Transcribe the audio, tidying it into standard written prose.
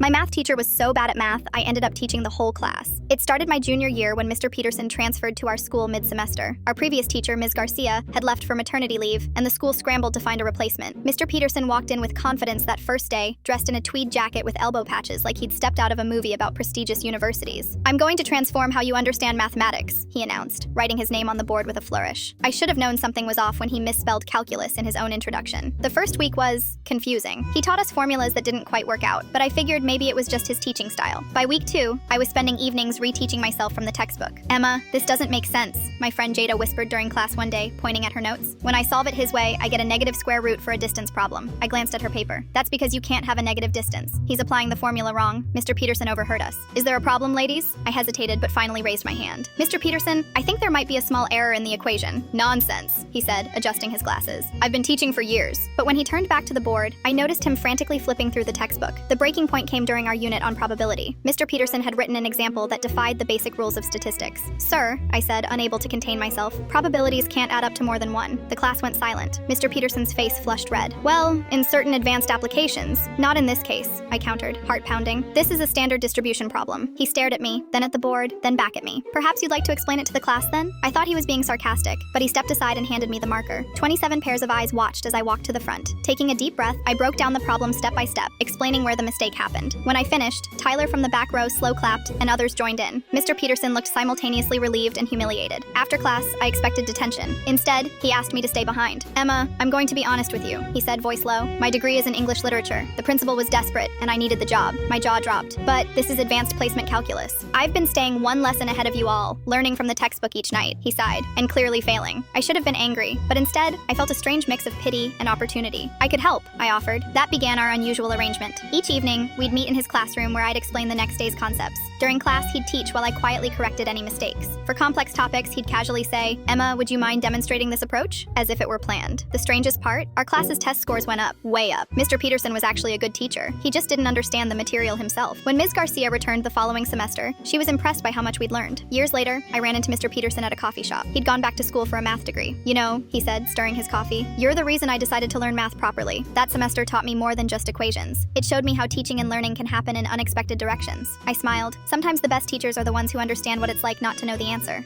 My math teacher was so bad at math, I ended up teaching the whole class. It started my junior year when Mr. Peterson transferred to our school mid-semester. Our previous teacher, Ms. Garcia, had left for maternity leave, and the school scrambled to find a replacement. Mr. Peterson walked in with confidence that first day, dressed in a tweed jacket with elbow patches like he'd stepped out of a movie about prestigious universities. "I'm going to transform how you understand mathematics," he announced, writing his name on the board with a flourish. I should have known something was off when he misspelled calculus in his own introduction. The first week was confusing. He taught us formulas that didn't quite work out, but I figured maybe it was just his teaching style. By week 2, I was spending evenings reteaching myself from the textbook. "Emma, this doesn't make sense," my friend Jada whispered during class one day, pointing at her notes. "When I solve it his way, I get a negative square root for a distance problem." I glanced at her paper. "That's because you can't have a negative distance. He's applying the formula wrong." Mr. Peterson overheard us. "Is there a problem, ladies?" I hesitated, but finally raised my hand. "Mr. Peterson, I think there might be a small error in the equation." "Nonsense," he said, adjusting his glasses. "I've been teaching for years." But when he turned back to the board, I noticed him frantically flipping through the textbook. The breaking point came during our unit on probability. Mr. Peterson had written an example that defied the basic rules of statistics. "Sir," I said, unable to contain myself, "probabilities can't add up to more than 1. The class went silent. Mr. Peterson's face flushed red. "Well, in certain advanced applications. Not in this case," I countered, heart pounding. "This is a standard distribution problem." He stared at me, then at the board, then back at me. "Perhaps you'd like to explain it to the class then?" I thought he was being sarcastic, but he stepped aside and handed me the marker. 27 pairs of eyes watched as I walked to the front. Taking a deep breath, I broke down the problem step by step, explaining where the mistake happened. When I finished, Tyler from the back row slow clapped, and others joined in. Mr. Peterson looked simultaneously relieved and humiliated. After class, I expected detention. Instead, he asked me to stay behind. "Emma, I'm going to be honest with you," he said, voice low. "My degree is in English literature. The principal was desperate, and I needed the job." My jaw dropped. "But this is advanced placement calculus. I've been staying one lesson ahead of you all, learning from the textbook each night," he sighed, "and clearly failing." I should have been angry, but instead, I felt a strange mix of pity and opportunity. "I could help," I offered. That began our unusual arrangement. Each evening, we'd meet in his classroom where I'd explain the next day's concepts. During class, he'd teach while I quietly corrected any mistakes. For complex topics, he'd casually say, "Emma, would you mind demonstrating this approach?" As if it were planned. The strangest part? Our class's test scores went up, way up. Mr. Peterson was actually a good teacher. He just didn't understand the material himself. When Ms. Garcia returned the following semester, she was impressed by how much we'd learned. Years later, I ran into Mr. Peterson at a coffee shop. He'd gone back to school for a math degree. "You know," he said, stirring his coffee, "you're the reason I decided to learn math properly. That semester taught me more than just equations. It showed me how teaching and learning can happen in unexpected directions." I smiled. Sometimes the best teachers are the ones who understand what it's like not to know the answer.